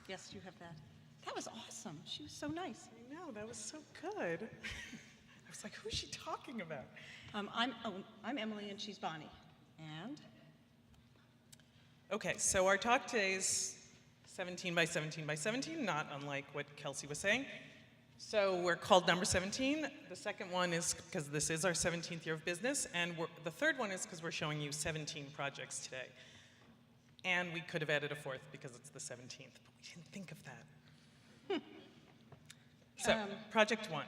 Yes, you have that. That was awesome. She was so nice. I know, that was so good. I was like, who's she talking about? I'm Emily and she's Bonnie. And? Okay, so our talk today is 17 by 17 by 17, not unlike what Kelsey was saying. So we're called number 17. The second one is because this is our 17th year of business, and the third one is because we're showing you 17 projects today. And we could have added a fourth because it's the 17th, but we didn't think of that. So, project one.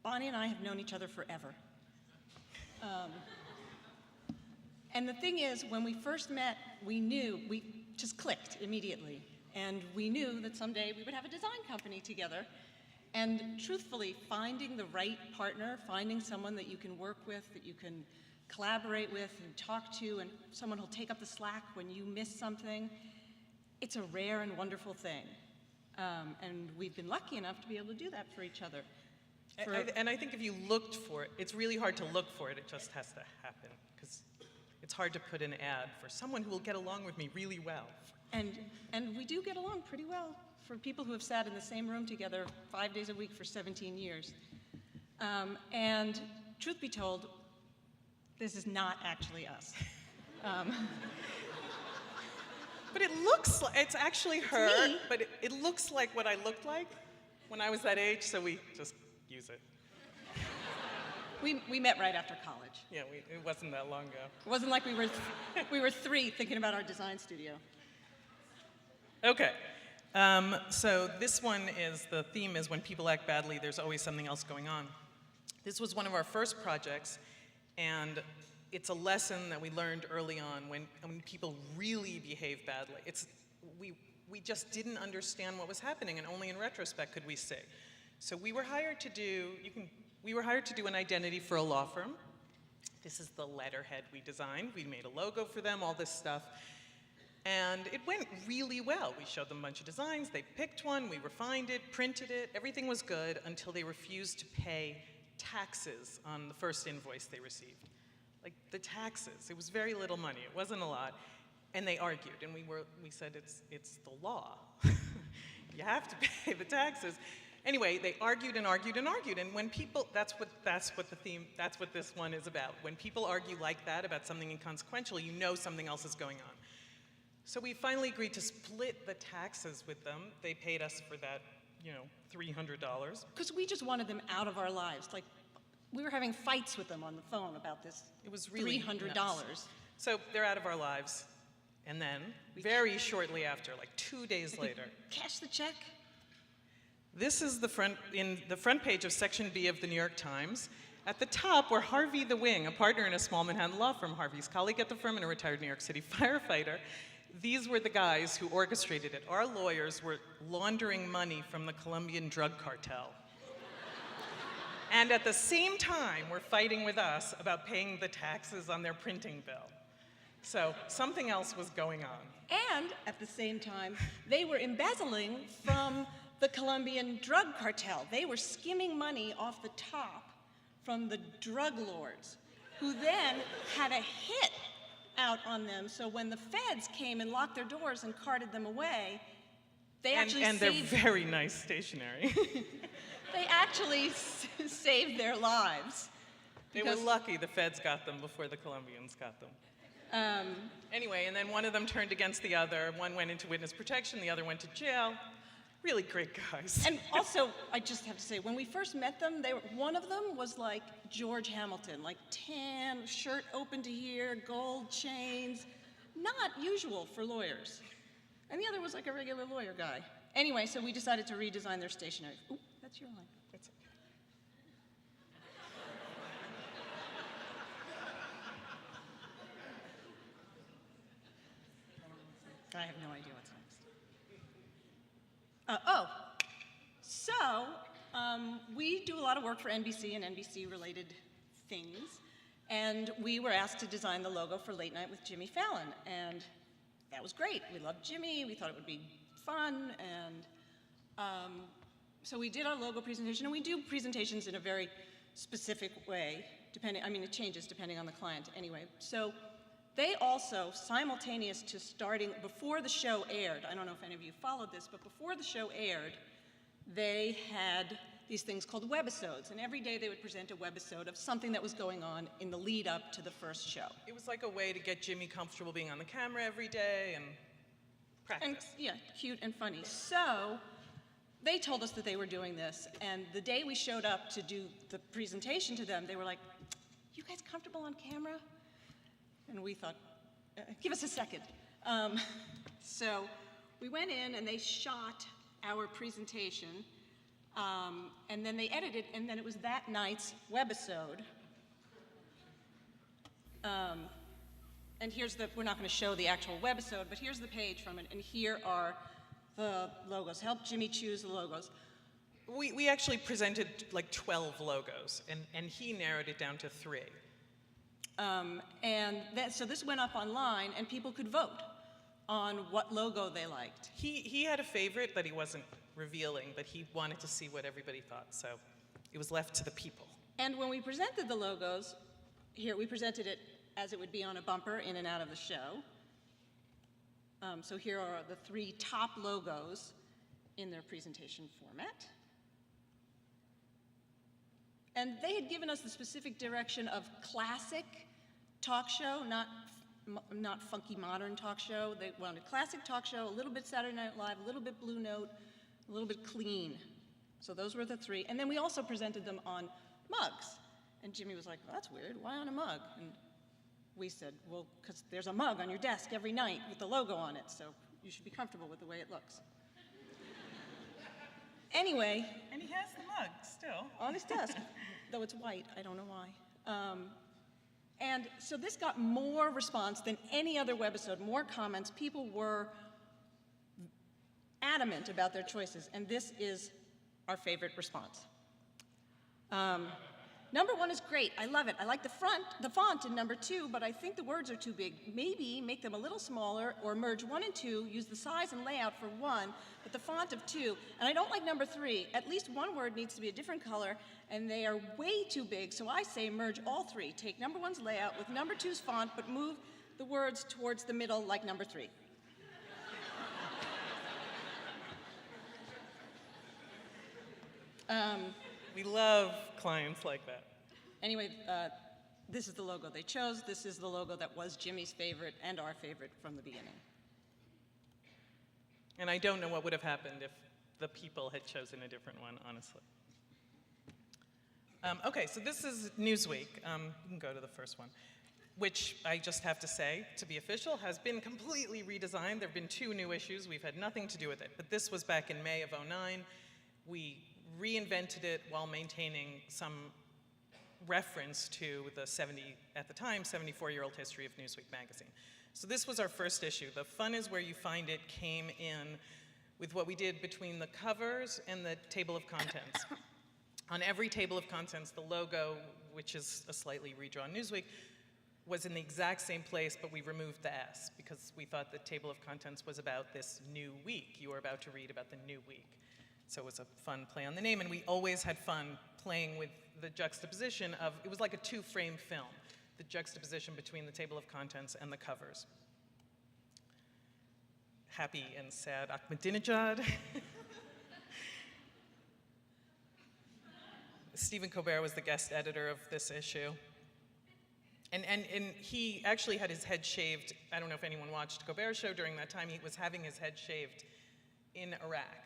Bonnie and I have known each other forever. And the thing is, when we first met, we just clicked immediately. And we knew that someday we would have a design company together. And truthfully, finding the right partner, finding someone that you can work with, that you can collaborate with and talk to, and someone who'll take up the slack when you miss something, it's a rare and wonderful thing. And we've been lucky enough to be able to do that for each other. And I think if you looked for it, it's really hard to look for it, it just has to happen. Because it's hard to put an ad for someone who will get along with me really well. And we do get along pretty well for people who have sat in the same room together 5 days a week for 17 years. And truth be told, this is not actually us. But it looks like, it's actually her, me. but it looks like what I looked like when I was that age, so we just use it. We met right after college. Yeah, it wasn't that long ago. It wasn't like we were three thinking about our design studio. Okay, so this one is, the theme is when people act badly, there's always something else going on. This was one of our first projects, and it's a lesson that we learned early on when people really behave badly. We just didn't understand what was happening, and only in retrospect could we say. So we were hired to do an identity for a law firm. This is the letterhead we designed. We made a logo for them, all this stuff. And it went really well. We showed them a bunch of designs, they picked one, we refined it, printed it, everything was good until they refused to pay taxes on the first invoice they received. Like the taxes, it was very little money, it wasn't a lot. And they argued, and we said it's the law. You have to pay the taxes. Anyway, they argued and argued and argued, and when people, that's what this one is about. When people argue like that about something inconsequential, you know something else is going on. So we finally agreed to split the taxes with them. They paid us for that, $300. Because we just wanted them out of our lives. Like, we were having fights with them on the phone about this. It was really $300. nuts. So they're out of our lives. And then, very shortly after, like 2 days later. Cash the check. This is the front page of Section B of the New York Times. At the top were Harvey the Wing, a partner in a small Manhattan law firm, Harvey's colleague at the firm, and a retired New York City firefighter. These were the guys who orchestrated it. Our lawyers were laundering money from the Colombian drug cartel. And at the same time, were fighting with us about paying the taxes on their printing bill. So something else was going on. And at the same time, they were embezzling from the Colombian drug cartel. They were skimming money off the top from the drug lords, who then had a hit out on them. So when the feds came and locked their doors and carted them away, they actually saved... And they're very nice stationery. They actually saved their lives. They were lucky the feds got them before the Colombians got them. Anyway, and then one of them turned against the other. One went into witness protection, the other went to jail. Really great guys. And also, I just have to say, when we first met them, one of them was like George Hamilton, like tan, shirt open to here, gold chains. Not usual for lawyers. And the other was like a regular lawyer guy. Anyway, so we decided to redesign their stationery. Ooh, that's your line. That's okay. I have no idea what's next. So we do a lot of work for NBC and NBC-related things, and we were asked to design the logo for Late Night with Jimmy Fallon, and that was great. We loved Jimmy, we thought it would be fun, and so we did our logo presentation, and we do presentations in a very specific way, it changes depending on the client anyway. So they also, simultaneous to starting, before the show aired, I don't know if any of you followed this, but before the show aired, they had these things called Webisodes, and every day they would present a webisode of something that was going on in the lead up to the first show. It was like a way to get Jimmy comfortable being on the camera every day and practice. And, yeah, cute and funny. So they told us that they were doing this, and the day we showed up to do the presentation to them, they were like, "You guys comfortable on camera?" And we thought, give us a second. So we went in and they shot our presentation, and then they edited, and then it was that night's webisode. And here's we're not going to show the actual webisode, but here's the page from it, and here are the logos. Help Jimmy choose the logos. We actually presented like 12 logos, and he narrowed it down to 3. So this went up online, and people could vote on what logo they liked. He had a favorite that he wasn't revealing, but he wanted to see what everybody thought, so it was left to the people. And when we presented the logos, here we presented it as it would be on a bumper in and out of the show. So here are the 3 top logos in their presentation format. And they had given us the specific direction of classic talk show, not funky modern talk show. They wanted classic talk show, a little bit Saturday Night Live, a little bit Blue Note, a little bit clean. So those were the 3. And then we also presented them on mugs. And Jimmy was like, "Well, that's weird, why on a mug?" And we said, "Well, because there's a mug on your desk every night with the logo on it, so you should be comfortable with the way it looks." Anyway. And he has the mug still. On his desk, though it's white, I don't know why. And so this got more response than any other webisode, more comments. People were adamant about their choices, and this is our favorite response. Number 1 is great, I love it. I like the font in number 2, but I think the words are too big. Maybe make them a little smaller, or merge 1 and 2, use the size and layout for 1, but the font of 2. And I don't like number 3. At least one word needs to be a different color, and they are way too big, so I say merge all 3. Take number 1's layout with number 2's font, but move the words towards the middle like number 3. We love clients like that. Anyway, this is the logo they chose. This is the logo that was Jimmy's favorite and our favorite from the beginning. And I don't know what would have happened if the people had chosen a different one, honestly. Okay, so this is Newsweek. You can go to the first one, which I just have to say, to be official, has been completely redesigned. There have been 2 new issues. We've had nothing to do with it. But this was back in May of '09. We reinvented it while maintaining some reference to the at the time, 74-year-old history of Newsweek magazine. So this was our first issue. The Fun Is Where You Find It came in with what we did between the covers and the table of contents. On every table of contents, the logo, which is a slightly redrawn Newsweek, was in the exact same place, but we removed the S because we thought the table of contents was about this new week. You were about to read about the new week. So it was a fun play on the name, and we always had fun playing with the juxtaposition of, it was like a 2-frame film, the juxtaposition between the table of contents and the covers. Happy and sad Ahmadinejad. Stephen Colbert was the guest editor of this issue. And he actually had his head shaved. I don't know if anyone watched Colbert's show during that time. He was having his head shaved in Iraq.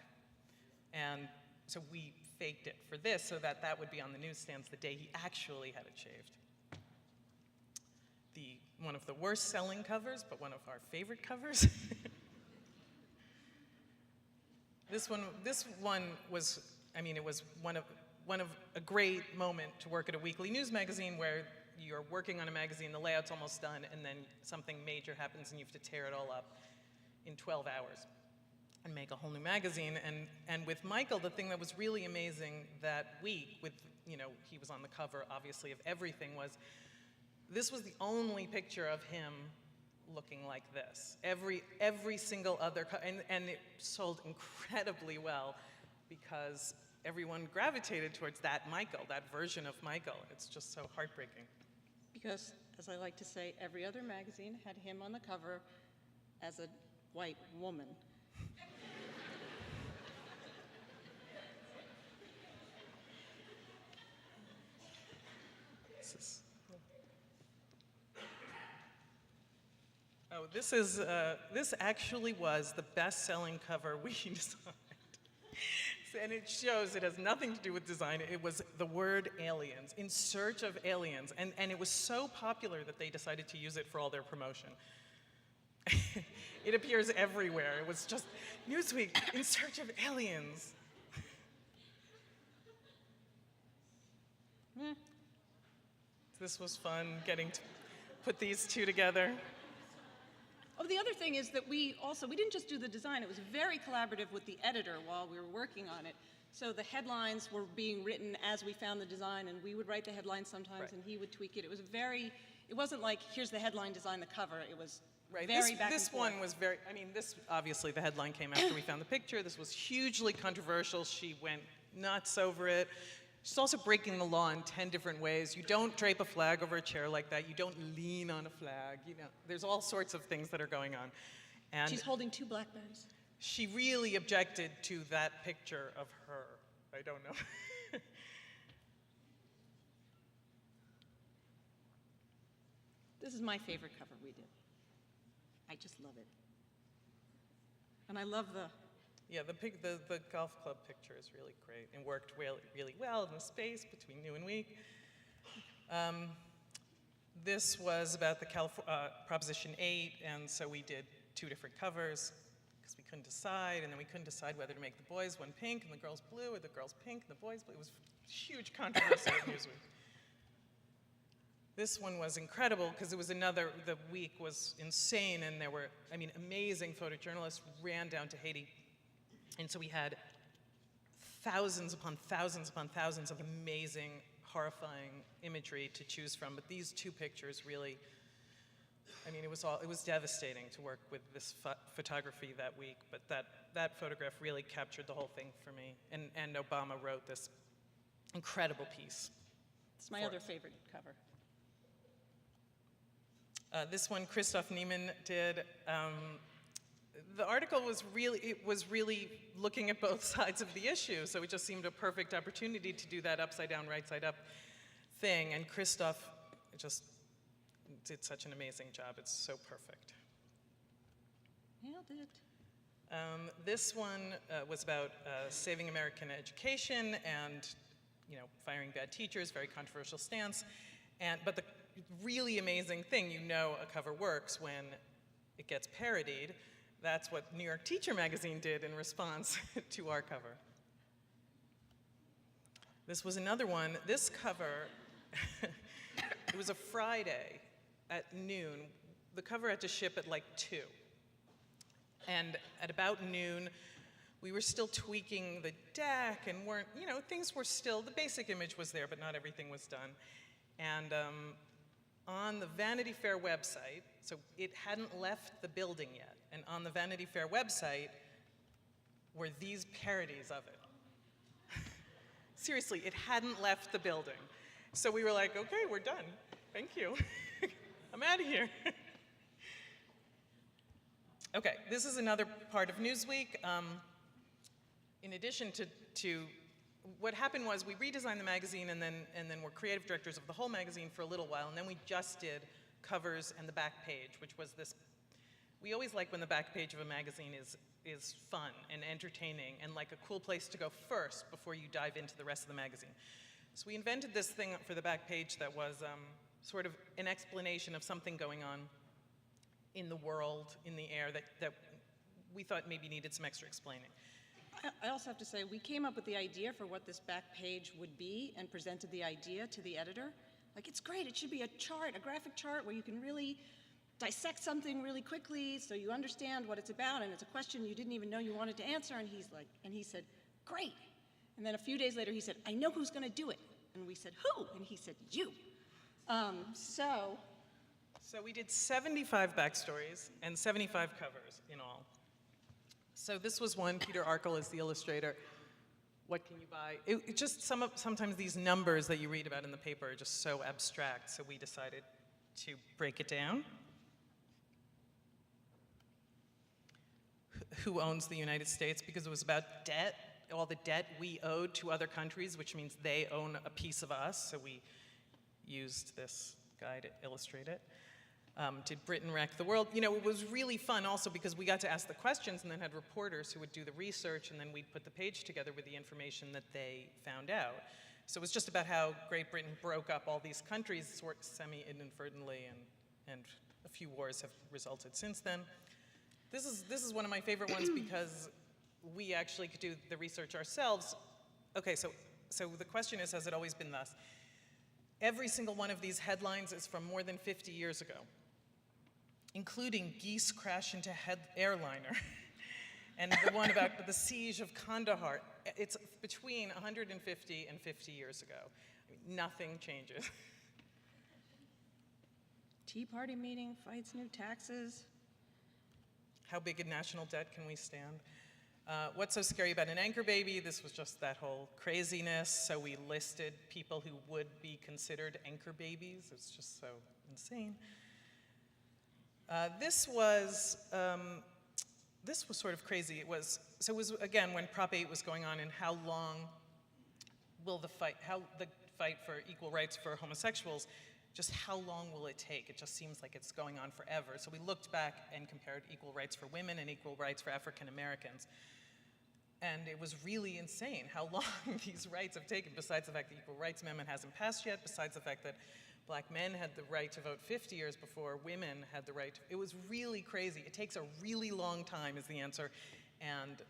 And so we faked it for this so that that would be on the newsstands the day he actually had it shaved. One of the worst selling covers, but one of our favorite covers. This one was, it was one of a great moment to work at a weekly news magazine where you're working on a magazine, the layout's almost done, and then something major happens and you have to tear it all up in 12 hours. and make a whole new magazine. And with Michael, the thing that was really amazing that week, with, you know, he was on the cover, obviously, of everything, was this was the only picture of him looking like this. Every single other, and it sold incredibly well because everyone gravitated towards that Michael, that version of Michael. It's just so heartbreaking. Because, as I like to say, every other magazine had him on the cover as a white woman. Oh, this actually was the best-selling cover we designed. And it shows it has nothing to do with design. It was the word aliens, in search of aliens. And it was so popular that they decided to use it for all their promotion. It appears everywhere. It was just Newsweek, in search of aliens. This was fun, getting to put these two together. Oh, the other thing is that we didn't just do the design, it was very collaborative with the editor while we were working on it. So the headlines were being written as we found the design, and we would write the headlines sometimes, Right. and he would tweak it. It wasn't like, here's the headline, design the cover. It was Right. very back This and forth. one was very, I mean, this, obviously, the headline came after we found the picture. This was hugely controversial. She went nuts over it. She's also breaking the law in 10 different ways. You don't drape a flag over a chair like that. You don't lean on a flag. You know, there's all sorts of things that are going on. And She's holding 2 blackberries. she really objected to that picture of her. I don't know. This is my favorite cover we did. I just love it. And I love the Yeah, the golf club picture is really great and worked really well in the space between new and weak. This was about the Proposition 8, and so we did 2 different covers because we couldn't decide, and then we couldn't decide whether to make the boys one pink and the girls blue, or the girls pink and the boys blue. It was huge controversy at Newsweek. This one was incredible because it was the week was insane, and there were, I mean, amazing photojournalists ran down to Haiti. And so we had thousands upon thousands upon thousands of amazing, horrifying imagery to choose from. But these 2 pictures really, I mean, it was devastating to work with this photography that week. But that photograph really captured the whole thing for me. And Obama wrote this incredible piece. It's my other favorite cover. This one, Christoph Niemann did. The article was really looking at both sides of the issue, so it just seemed a perfect opportunity to do that upside down, right side up thing. And Christoph just did such an amazing job. It's so perfect. Nailed it. This one was about saving American education and, you know, firing bad teachers. Very controversial stance. But the really amazing thing, you know, a cover works when it gets parodied. That's what New York Teacher magazine did in response to our cover. This was another one. This cover, it was a Friday at noon. The cover had to ship at like 2. And at about noon, we were still tweaking the deck and weren't, you know, things were still, the basic image was there, but not everything was done. And on the Vanity Fair website, so it hadn't left the building yet, and on the Vanity Fair website were these parodies of it. Seriously, it hadn't left the building. So we were like, okay, we're done. Thank you. I'm out of here. Okay, this is another part of Newsweek. In addition to what happened was we redesigned the magazine and then were creative directors of the whole magazine for a little while, and then we just did covers and the back page, which was this. We always like when the back page of a magazine is fun and entertaining and like a cool place to go first before you dive into the rest of the magazine. So we invented this thing for the back page that was sort of an explanation of something going on in the world, in the air, that we thought maybe needed some extra explaining. I also have to say, we came up with the idea for what this back page would be and presented the idea to the editor. Like, it's great, it should be a chart, a graphic chart where you can really dissect something really quickly so you understand what it's about, and it's a question you didn't even know you wanted to answer, and he said, great. And then a few days later he said, I know who's going to do it. And we said, who? And he said, you. So we did 75 backstories and 75 covers in all. So this was one. Peter Arkell is the illustrator. What can you buy? It just sometimes these numbers that you read about in the paper are just so abstract, so we decided to break it down. Who owns the United States? Because it was about debt, all the debt we owed to other countries, which means they own a piece of us, so we used this guy to illustrate it. Did Britain wreck the world? You know, it was really fun also because we got to ask the questions and then had reporters who would do the research, and then we'd put the page together with the information that they found out. So it was just about how Great Britain broke up all these countries semi-inadvertently, and a few wars have resulted since then. This is one of my favorite ones because we actually could do the research ourselves. Okay, so the question is, has it always been thus? Every single one of these headlines is from more than 50 years ago, including geese crash into airliner, and the one about the siege of Kandahar. It's between 150 and 50 years ago. I mean, nothing changes. Tea Party meeting, fights new taxes. How big a national debt can we stand? What's so scary about an anchor baby? This was just that whole craziness. So we listed people who would be considered anchor babies. It's just so insane. This was sort of crazy. It was again when Prop 8 was going on, and how long will the fight for equal rights for homosexuals, just how long will it take? It just seems like it's going on forever. So we looked back and compared equal rights for women and equal rights for African Americans. And it was really insane how long these rights have taken, besides the fact the Equal Rights Amendment hasn't passed yet, besides the fact that black men had the right to vote 50 years before women had the right to. It was really crazy. It takes a really long time is the answer. And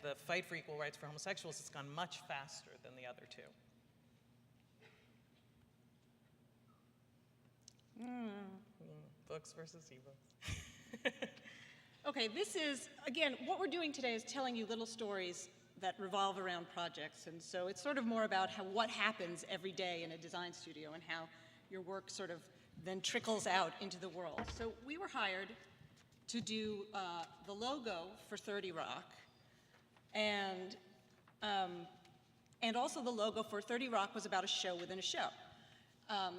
the fight for equal rights for homosexuals has gone much faster than the other two. Books versus ebooks. Okay, this is, again, what we're doing today is telling you little stories that revolve around projects. And so it's sort of more about what happens every day in a design studio and how your work sort of then trickles out into the world. So we were hired to do the logo for 30 Rock, and also the logo for 30 Rock was about a show within a show.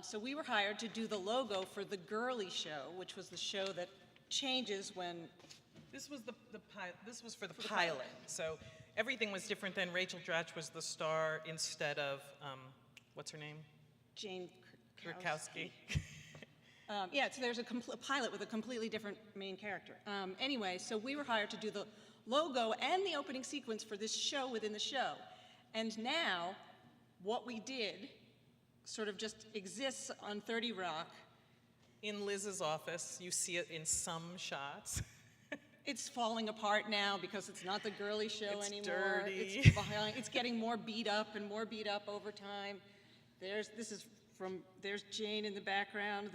So we were hired to do the logo for The Girly Show, which was the show that changes when... This was for the pilot. So everything was different then. Rachel Dratch was the star instead of, what's her name? Jane Krakowski. Yeah, so there's a pilot with a completely different main character. Anyway, so we were hired to do the logo and the opening sequence for this show within the show. And now, what we did sort of just exists on 30 Rock. In Liz's office, you see it in some shots. It's falling apart now because it's not the girly show it's anymore. Dirty. It's getting more beat up and more beat up over time. There's Jane in the background.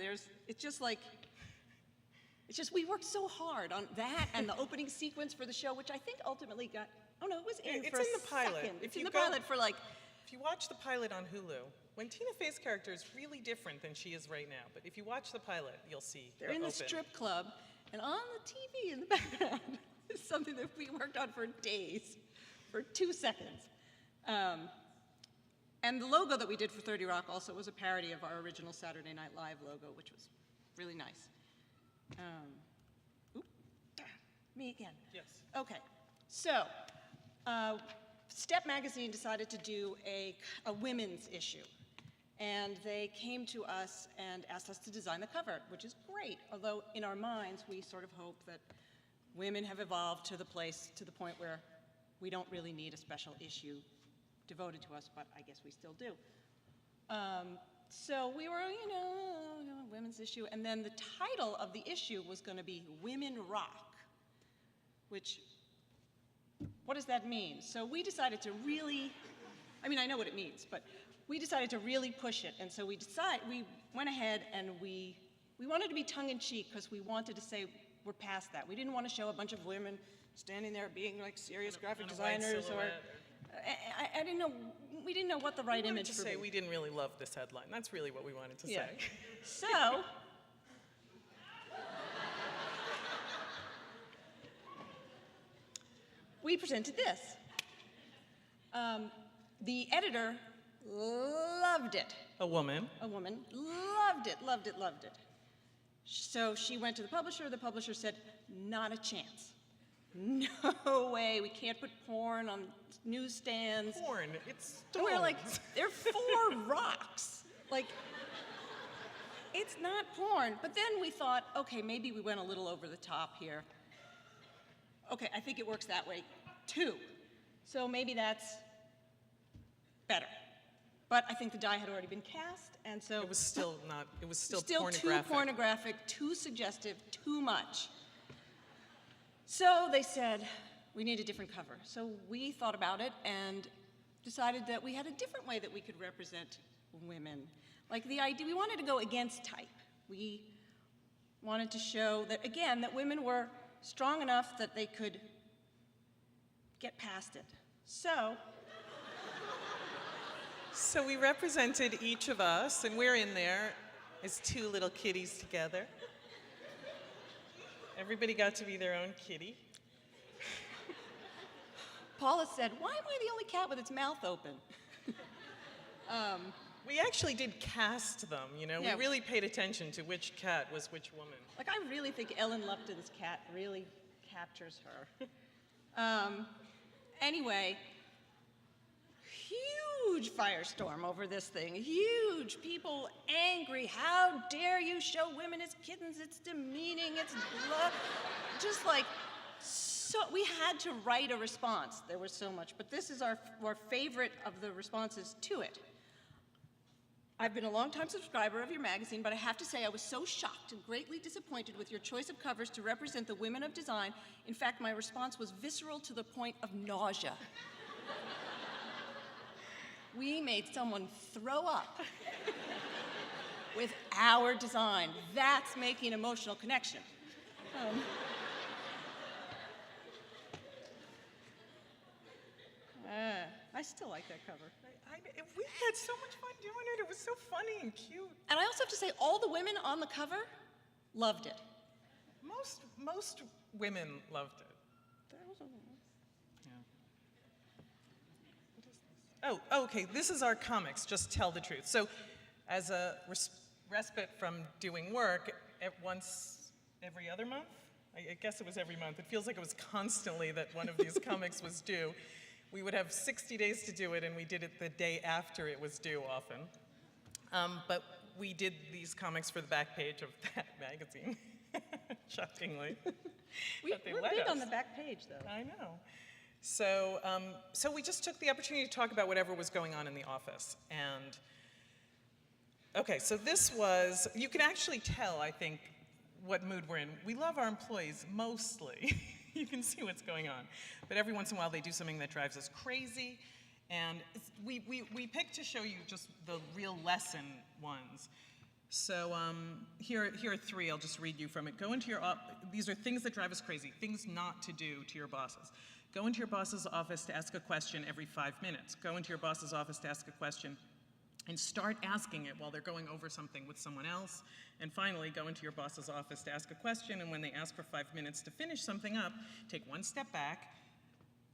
We worked so hard on that and the opening sequence for the show, which I think ultimately got, it was in for a second. It's in the pilot. It's in the pilot for like... If you watch the pilot on Hulu, when Tina Fey's character is really different than she is right now, but if you watch the pilot, you'll see they're in the strip club, and on the TV in the background is something that we worked on for days, for 2 seconds. And the logo that we did for 30 Rock also was a parody of our original Saturday Night Live logo, which was really nice. Me again. Yes. Okay, so Step Magazine decided to do a women's issue. And they came to us and asked us to design the cover, which is great. Although in our minds, we sort of hope that women have evolved to the point where we don't really need a special issue devoted to us, but I guess we still do. So we were, women's issue. And then the title of the issue was going to be Women Rock, which, what does that mean? So we decided to really, I know what it means, but we decided to really push it. And so we went ahead and we We wanted to be tongue-in-cheek because we wanted to say we're past that. We didn't want to show a bunch of women standing there being like serious graphic designers or I didn't know, we didn't know what the right image to for say me. we didn't really love this headline. That's really what we wanted to say. So, we presented this. The editor loved it. A woman. A woman loved it, loved it, loved it. So she went to the publisher said, not a chance. No way, we can't put porn on newsstands. Porn, it's And stones. we're like, they're 4 rocks. Like, it's not porn. But then we thought, okay, maybe we went a little over the top here. Okay, I think it works that way too. So maybe that's better. But I think the die had already been cast, and so It was still not, it was still too pornographic. pornographic, too suggestive, too much. So they said, we need a different cover. So we thought about it and decided that we had a different way that we could represent women. Like the idea, we wanted to go against type. We wanted to show that, again, that women were strong enough that they could get past it. So we represented each of us, and we're in there as 2 little kitties together. Everybody got to be their own kitty. Paula said, why am I the only cat with its mouth open? We actually did cast them, you know. Yeah. We really paid attention to which cat was which woman. Like, I really think Ellen Lupton's cat really captures her. Anyway, huge firestorm over this thing. Huge. People angry. How dare you show women as kittens? It's demeaning. It's just like, so we had to write a response. There was so much. But this is our favorite of the responses to it. I've been a longtime subscriber of your magazine, but I have to say I was so shocked and greatly disappointed with your choice of covers to represent the women of design. In fact, my response was visceral to the point of nausea. We made someone throw up with our design. That's making emotional connection. I still like that cover. We had so much fun doing it. It was so funny and cute. And I also have to say, all the women on the cover loved it. Most women loved it. Yeah. Oh, okay. This is our comics. Just tell the truth. So, as a respite from doing work, once every other month. I guess it was every month. It feels like it was constantly that one of these comics was due. We would have 60 days to do it, and we did it the day after it was due often. But we did these comics for the back page of that magazine, shockingly. We're big on the back page, though. I know. So, so we just took the opportunity to talk about whatever was going on in the office. And, okay, so this was, you can actually tell, I think, what mood we're in. We love our employees, mostly. You can see what's going on. But every once in a while, they do something that drives us crazy. And we picked to show you just the real lesson ones. So here are 3. I'll just read you from it. Go into your these are things that drive us crazy, things not to do to your bosses. Go into your boss's office to ask a question every 5 minutes. Go into your boss's office to ask a question and start asking it while they're going over something with someone else. And finally, go into your boss's office to ask a question, and when they ask for 5 minutes to finish something up, take 1 step back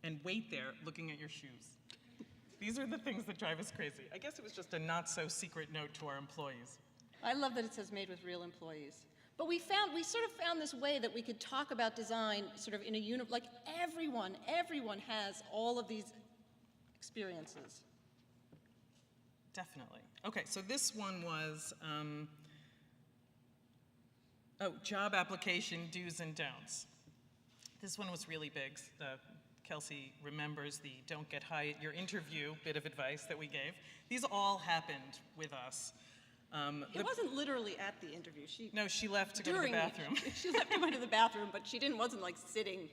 and wait there looking at your shoes. These are the things that drive us crazy. I guess it was just a not-so-secret note to our employees. I love that it says made with real employees. But we sort of found this way that we could talk about design sort of in a like everyone has all of these experiences. Definitely. Okay, so this one was, job application do's and don'ts. This one was really big. Kelsey remembers the don't get high at your interview bit of advice that we gave. These all happened with us. It wasn't literally at the interview. No, she left to go to the bathroom. She left to go to the bathroom, but she wasn't like sitting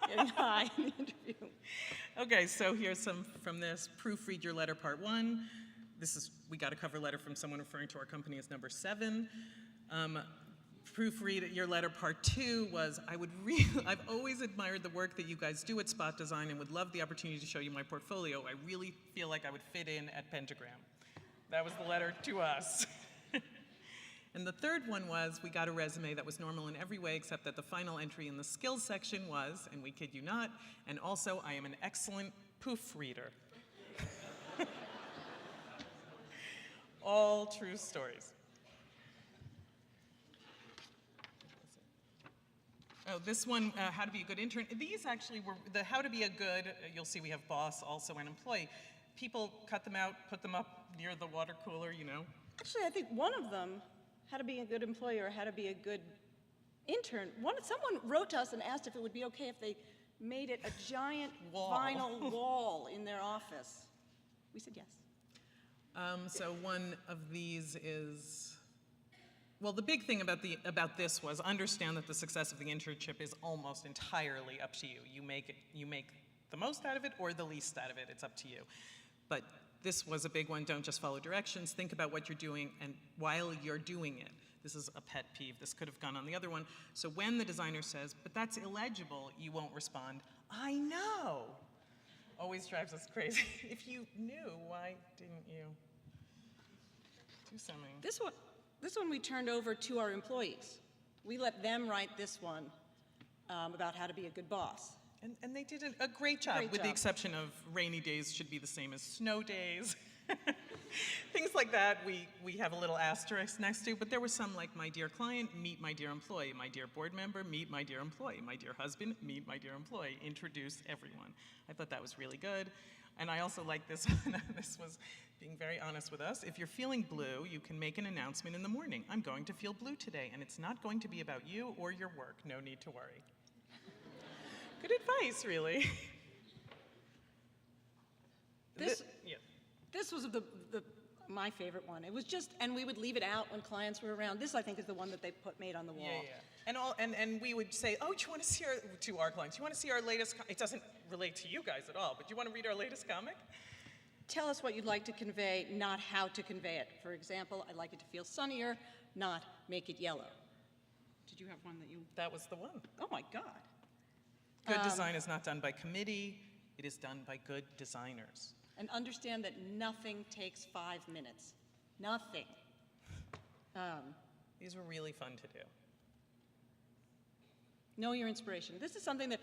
getting high in the interview. Okay, so here's some from this. Proofread your letter, part 1. We got a cover letter from someone referring to our company as number 7. proofread your letter part 2 was, I've always admired the work that you guys do at Spot Design and would love the opportunity to show you my portfolio. I really feel like I would fit in at Pentagram. That was the letter to us. And the third one was, we got a resume that was normal in every way except that the final entry in the skills section was, and we kid you not, and also I am an excellent proofreader. All true stories. Oh, this one, how to be a good intern. These actually were, the how to be a good, you'll see we have boss, also an employee. People cut them out, put them up near the water cooler, you know. Actually, I think one of them, how to be a good employee or how to be a good intern, someone wrote to us and asked if it would be okay if they made it a giant vinyl wall in their office. We said yes. So one of these is, well, the big thing about this was understand that the success of the internship is almost entirely up to you. You make the most out of it or the least out of it. It's up to you. But this was a big one. Don't just follow directions. Think about what you're doing and while you're doing it. This is a pet peeve. This could have gone on the other one. So when the designer says, but that's illegible, you won't respond, I know. Always drives us crazy. If you knew, why didn't you do something? This one we turned over to our employees. We let them write this one about how to be a good boss. And they did a great job, with the exception of rainy days should be the same as snow days. Things like that we have a little asterisk next to, but there were some like, my dear client, meet my dear employee. My dear board member, meet my dear employee. My dear husband, meet my dear employee. Introduce everyone. I thought that was really good. And I also like this one. This was being very honest with us. If you're feeling blue, you can make an announcement in the morning. I'm going to feel blue today, and it's not going to be about you or your work. No need to worry. Good advice, really. This was my favorite one. It was just, and we would leave it out when clients were around. This, I think, is the one that they made on the wall. Yeah. And we would say, oh, do you want to see to our clients, do you want to see our latest, it doesn't relate to you guys at all, but do you want to read our latest comic? Tell us what you'd like to convey, not how to convey it. For example, I'd like it to feel sunnier, not make it yellow. Did you have one that you? That was the one. Oh my God. Good design is not done by committee, it is done by good designers. And understand that nothing takes 5 minutes. Nothing. These were really fun to do. Know your inspiration. This is something that,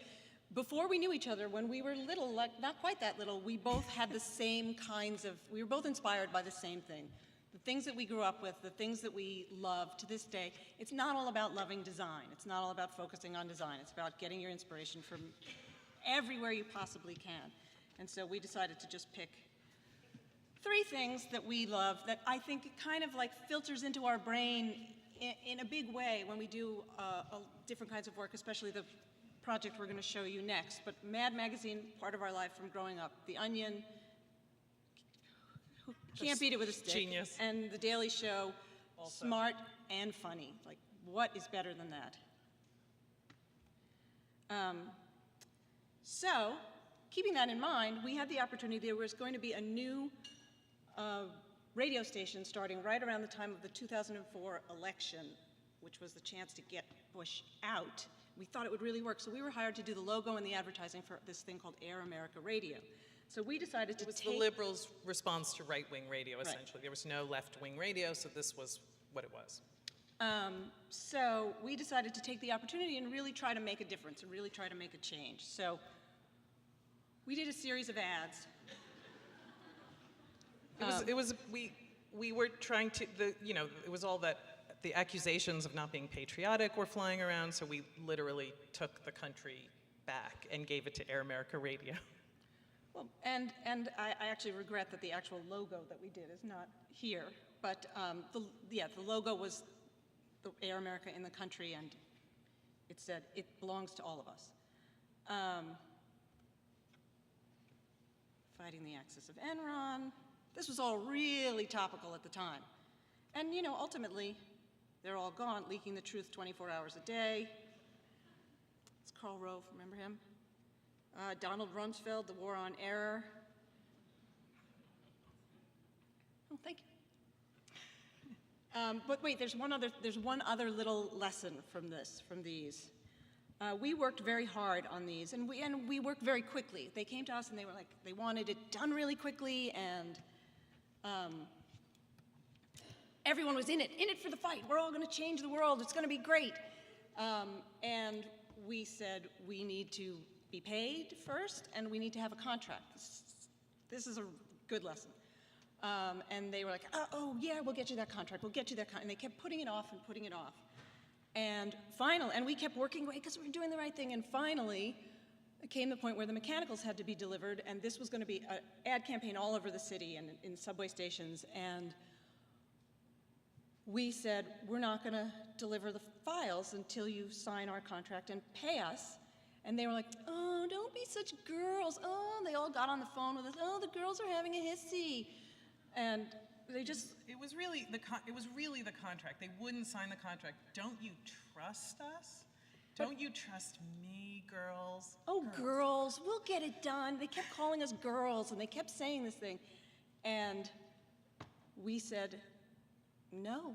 before we knew each other, when we were little, like not quite that little, we both had the same kinds of, we were both inspired by the same thing. The things that we grew up with, the things that we love to this day, it's not all about loving design. It's not all about focusing on design. It's about getting your inspiration from everywhere you possibly can. And so we decided to just pick 3 things that we love that I think kind of like filters into our brain in a big way when we do different kinds of work, especially the project we're going to show you next. But Mad Magazine, part of our life from growing up. The Onion, can't beat it with a stick. Genius. And The Daily Show, Also. Smart and funny. Like, what is better than that? So, keeping that in mind, we had the opportunity, there was going to be a new radio station starting right around the time of the 2004 election, which was the chance to get Bush out. We thought it would really work, so we were hired to do the logo and the advertising for this thing called Air America Radio. So we decided to It was the liberals' response to right-wing radio, essentially. Right. There was no left-wing radio, so this was what it was. So we decided to take the opportunity and really try to make a difference and really try to make a change. So we did a series of ads. We were trying to, it was all that the accusations of not being patriotic were flying around, so we literally took the country back and gave it to Air America Radio. Well, and I actually regret that the actual logo that we did is not here, but the logo was the Air America in the country, and it said, it belongs to all of us. Fighting the axis of Enron. This was all really topical at the time. And, ultimately, they're all gone, leaking the truth 24 hours a day. It's Karl Rove, remember him? Donald Rumsfeld, The War on Error. Oh, thank you. But wait, there's one other little lesson from these. We worked very hard on these, and we worked very quickly. They came to us and they were like, they wanted it done really quickly, and everyone was in it for the fight. We're all going to change the world. It's going to be great. And we said we need to be paid first, and we need to have a contract. This is a good lesson. And they were like, oh, yeah, we'll get you that contract. We'll get you that contract. And they kept putting it off and putting it off. And finally, and we kept working away because we were doing the right thing. And finally, it came the point where the mechanicals had to be delivered. And this was going to be an ad campaign all over the city and in subway stations. And we said, we're not going to deliver the files until you sign our contract and pay us. And they were like, oh, don't be such girls. Oh, they all got on the phone with us. Oh, the girls are having a hissy. And they just... It was really the contract. They wouldn't sign the contract. Don't you trust us? Don't you trust me, girls? Oh, girls, we'll get it done. They kept calling us girls, and they kept saying this thing. And we said, no.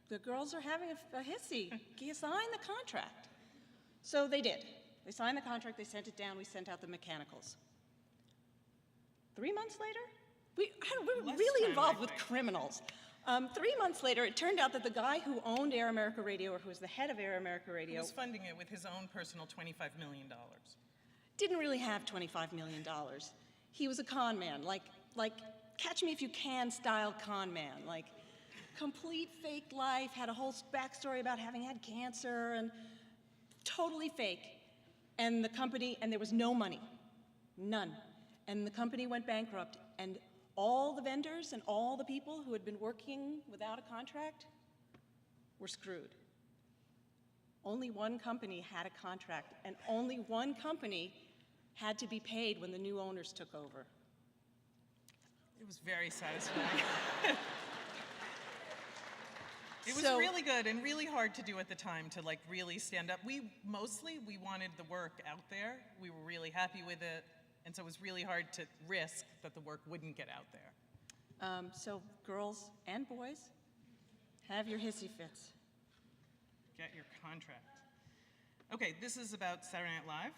The girls are having a hissy. Can you sign the contract? So they did. They signed the contract, they sent it down, we sent out the mechanicals. 3 months later, we were really involved with criminals. 3 months later, it turned out that the guy who owned Air America Radio, or who was the head of Air America Radio, was funding it with his own personal $25 million. Didn't really have $25 million. He was a con man, like Catch Me If You Can style con man, like complete fake life, had a whole backstory about having had cancer, and totally fake. And the company, and there was no money, none. And the company went bankrupt, and all the vendors and all the people who had been working without a contract were screwed. Only one company had a contract, and only one company had to be paid when the new owners took over. It was very satisfying. It was really good and really hard to do at the time to like really stand up. We wanted the work out there. We were really happy with it. And so it was really hard to risk that the work wouldn't get out there. So girls and boys, have your hissy fits. Get your contract. Okay, this is about Saturday Night Live.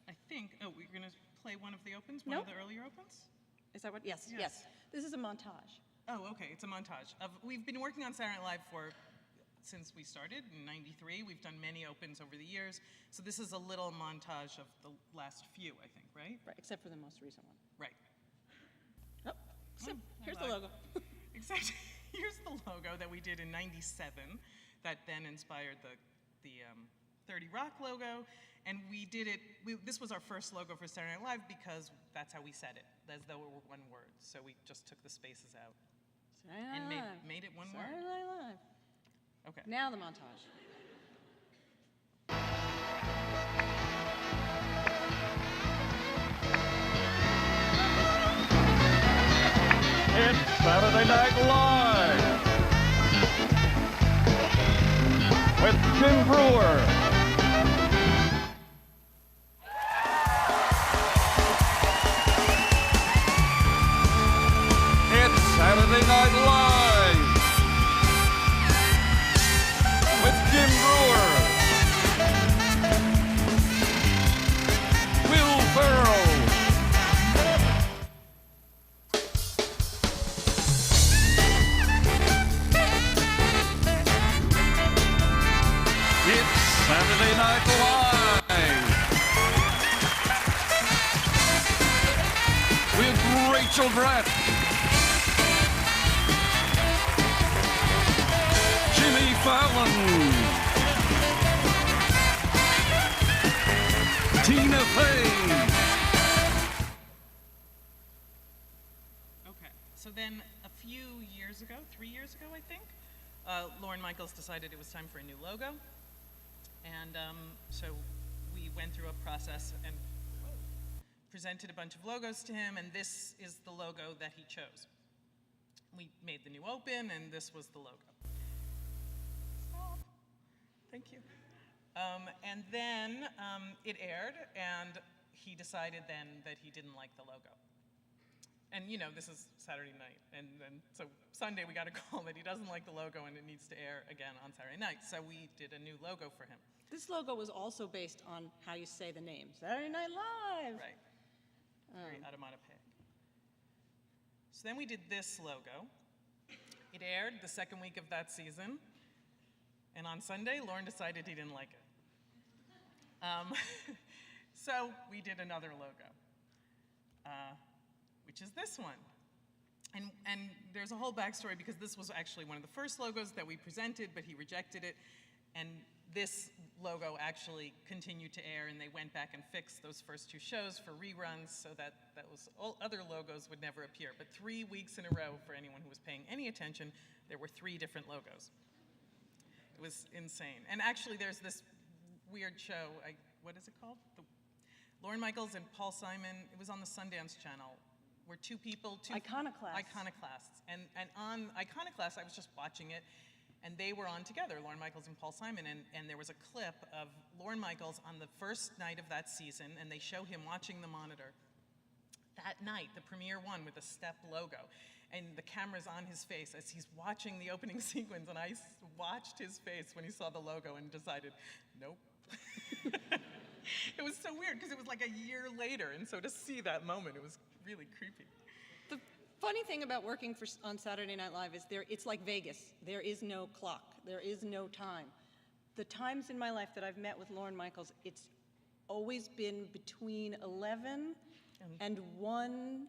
I think, we're going to play one of the opens, one of the earlier opens? Is that what? Yes. This is a montage. Oh, okay, it's a montage. We've been working on Saturday Night Live since we started in '93. We've done many opens over the years. So this is a little montage of the last few, I think, right? Right, except for the most recent one. Right. Oh, except here's the logo. Except here's the logo that we did in '97 that then inspired the 30 Rock logo. And we did it, this was our first logo for Saturday Night Live because that's how we said it, as though it were one word. So we just took the spaces out and made it one word. Saturday Night Live. Okay. Now the montage. It's Saturday Night Live with Tim Brewer. It's Saturday Night Live with Tim Brewer, Will Ferrell, it's Saturday Night Live with Rachel Brett, Jimmy Fallon, Tina Fey. Okay, so then a few years ago, 3 years ago, I think, Lauren Michaels decided it was time for a new logo. And so we went through a process and presented a bunch of logos to him, and this is the logo that he chose. We made the new open, and this was the logo. Stop. Thank you. And then it aired, and he decided then that he didn't like the logo. And you know, this is Saturday night, and then so Sunday we got a call that he doesn't like the logo and it needs to air again on Saturday night. So we did a new logo for him. This logo was also based on how you say the name, Saturday Night Live. Right. Very onomatopoeic. So then we did this logo. It aired the second week of that season, and on Sunday, Lauren decided he didn't like it. So we did another logo, which is this one. And there's a whole backstory because this was actually one of the first logos that we presented, but he rejected it. And this logo actually continued to air, and they went back and fixed those first two shows for reruns so that all other logos would never appear. But 3 weeks in a row, for anyone who was paying any attention, there were 3 different logos. It was insane. And actually, there's this weird show, what is it called? Lorne Michaels and Paul Simon, it was on the Sundance Channel, where two Iconoclasts. And on Iconoclast, I was just watching it, and they were on together, Lorne Michaels and Paul Simon, and there was a clip of Lorne Michaels on the first night of that season, and they show him watching the monitor. That night, the premiere one with the step logo, and the camera's on his face as he's watching the opening sequence, and I watched his face when he saw the logo and decided, nope. It was so weird, because it was like a year later, and so to see that moment, it was really creepy. The funny thing about working on Saturday Night Live is it's like Vegas. There is no clock. There is no time. The times in my life that I've met with Lorne Michaels, it's always been between 11 and 1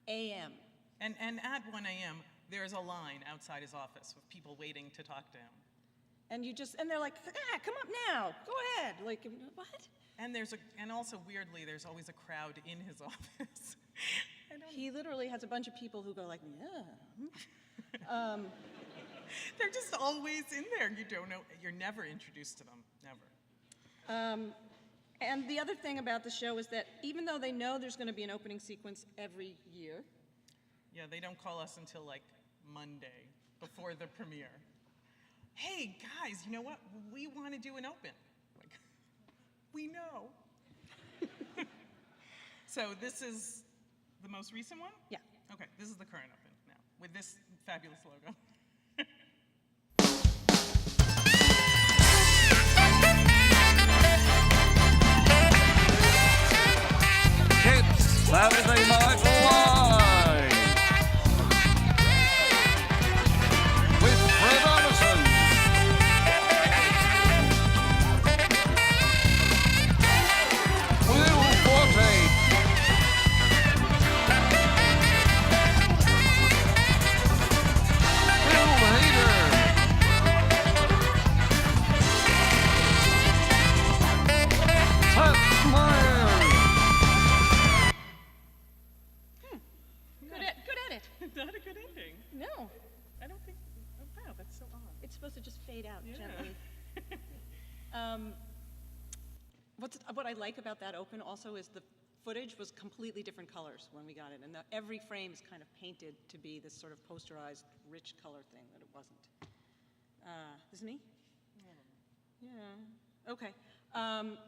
a.m. And at 1 a.m., there's a line outside his office with people waiting to talk to him. And they're like, come up now, go ahead. Like, what? And also weirdly, there's always a crowd in his office. He literally has a bunch of people who go like, yeah. They're just always in there. You don't know, you're never introduced to them, never. And the other thing about the show is that even though they know there's going to be an opening sequence every year. Yeah, they don't call us until like Monday before the premiere. Hey guys, you know what? We want to do an open. Like, we know. So this is the most recent one? Yeah. Okay, this is the current open now with this fabulous logo. It's Saturday Night Live with Fred Anderson, Will Forte, Bill Hader, Seth Meyers. Good at it. Not a good ending. No. I don't think, oh wow, that's so odd. It's supposed to just fade out gently. What I like about that open also is the footage was completely different colors when we got it, and every frame is kind of painted to be this sort of posterized, rich color thing that it wasn't. This is me? Yeah. Okay.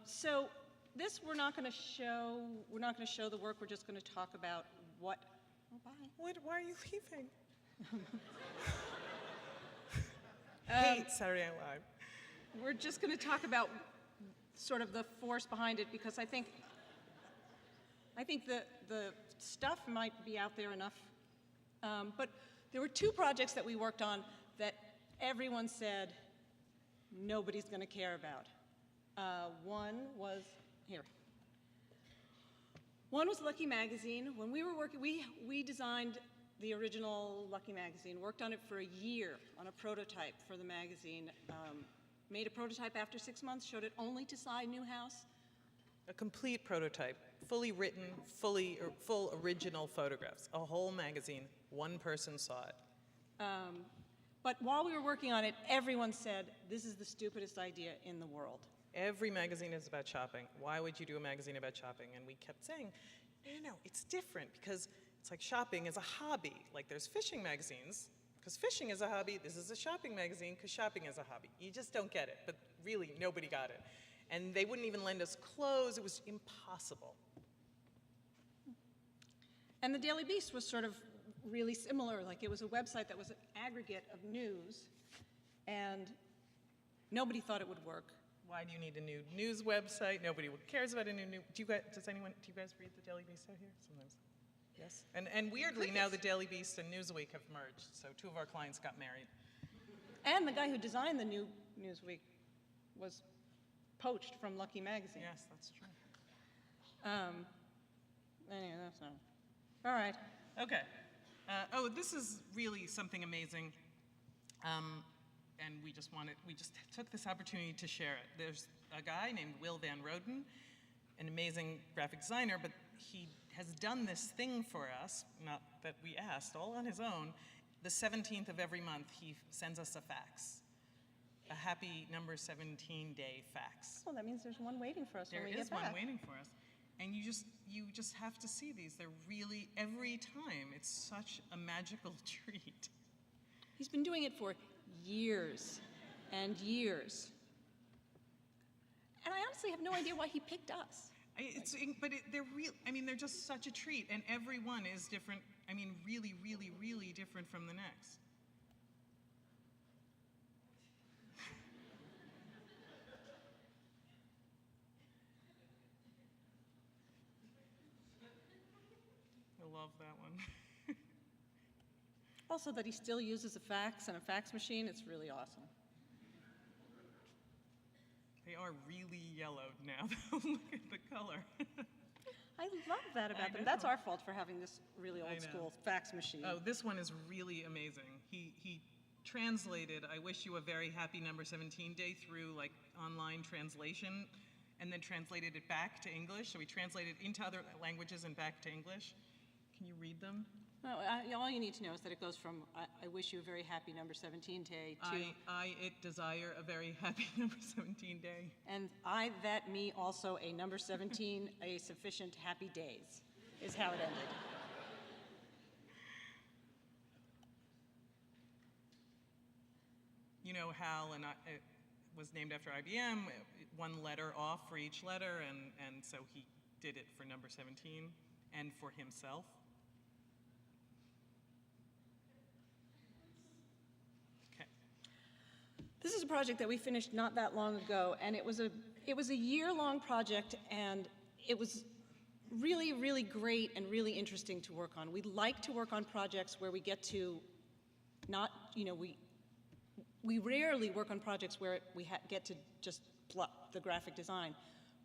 So this we're not going to show the work. We're just going to talk about what. Oh, bye. Why are you leaving? Hate Saturday Night Live. We're just going to talk about sort of the force behind it, because I think the stuff might be out there enough. But there were 2 projects that we worked on that everyone said nobody's going to care about. One was here. One was Lucky Magazine. When we were working, we designed the original Lucky Magazine, worked on it for a year on a prototype for the magazine, made a prototype after 6 months, showed it only to Cy Newhouse. A complete prototype, fully written, full original photographs, a whole magazine. One person saw it. But while we were working on it, everyone said, this is the stupidest idea in the world. Every magazine is about shopping. Why would you do a magazine about shopping? And we kept saying, no, it's different, because it's like shopping is a hobby. Like there's fishing magazines, because fishing is a hobby. This is a shopping magazine, because shopping is a hobby. You just don't get it, but really nobody got it. And they wouldn't even lend us clothes. It was impossible. And the Daily Beast was sort of really similar. Like, it was a website that was an aggregate of news, and nobody thought it would work. Why do you need a new news website? Nobody cares about a new news. Do you guys read the Daily Beast out here? Sometimes. Yes. And weirdly, now the Daily Beast and Newsweek have merged, so two of our clients got married. And the guy who designed the new Newsweek was poached from Lucky Magazine. Yes, that's true. Anyway, that's not. All right. Okay. This is really something amazing. And we just took this opportunity to share it. There's a guy named Will Van Roden, an amazing graphic designer, but he has done this thing for us, not that we asked, all on his own. The 17th of every month, he sends us a fax, a happy number 17 day fax. Well, that means there's one waiting for us There when we is get back. one waiting for us. And you just have to see these. They're really, every time, it's such a magical treat. He's been doing it for years and years. And I honestly have no idea why he picked us. They're real. I mean, they're just such a treat, and every one is different. I mean, really, really, really different from the next. I love that one. Also, that he still uses a fax and a fax machine, it's really awesome. They are really yellowed now, though. Look at the color. I love that about them. That's our fault for having this really I know. old school fax machine. Oh, this one is really amazing. He translated "I wish you a very happy number 17 day" through like online translation, and then translated it back to English. So he translated into other languages and back to English. Can you read them? No, all you need to know is that it goes from I wish you a very happy number 17 day to I desire a very happy number 17 day. and I that me also a number 17 a sufficient happy days is how it ended. You know, Hal and it was named after IBM, one letter off for each letter, and so he did it for number 17 and for himself. Okay. This is a project that we finished not that long ago, and it was a year-long project, and it was really, really great and really interesting to work on. We like to work on projects where we get to not, we rarely work on projects where we get to just pluck the graphic design.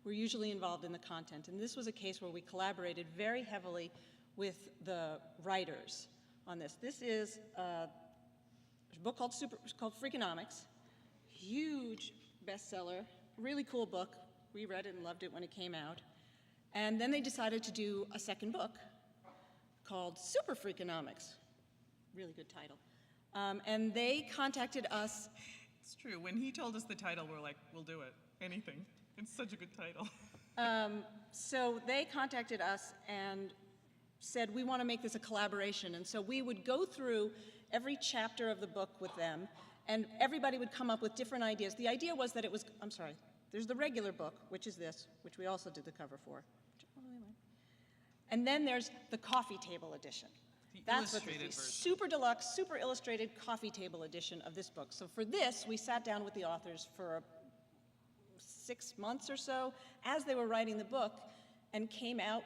We're usually involved in the content, and this was a case where we collaborated very heavily with the writers on this. This is a book called Freakonomics, huge bestseller, really cool book. We read it and loved it when it came out. And then they decided to do a second book called Super Freakonomics, really good title. And they contacted us. It's true. When he told us the title, we're like, we'll do it. Anything. It's such a good title. So they contacted us and said, we want to make this a collaboration. And so we would go through every chapter of the book with them, and everybody would come up with different ideas. The idea was that it was, there's the regular book, which is this, which we also did the cover for. And then there's the coffee table edition. That's what this is. Super deluxe, super illustrated coffee table edition of this book. So for this, we sat down with the authors for 6 months or so as they were writing the book and came up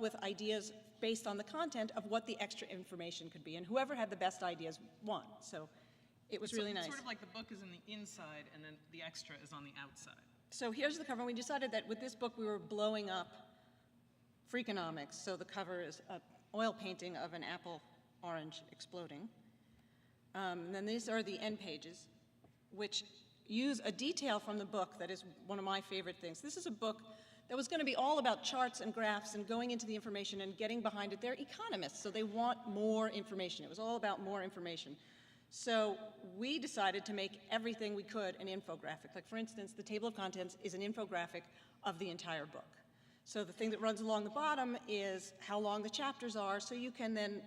with ideas based on the content of what the extra information could be. And whoever had the best ideas won. So it was really nice. Sort of like the book is in the inside and then the extra is on the outside. So here's the cover. We decided that with this book we were blowing up Freakonomics. So the cover is an oil painting of an apple orange exploding. And then these are the end pages, which use a detail from the book that is one of my favorite things. This is a book that was going to be all about charts and graphs and going into the information and getting behind it. They're economists, so they want more information. It was all about more information. So we decided to make everything we could an infographic. Like, for instance, the table of contents is an infographic of the entire book. So the thing that runs along the bottom is how long the chapters are, so you can then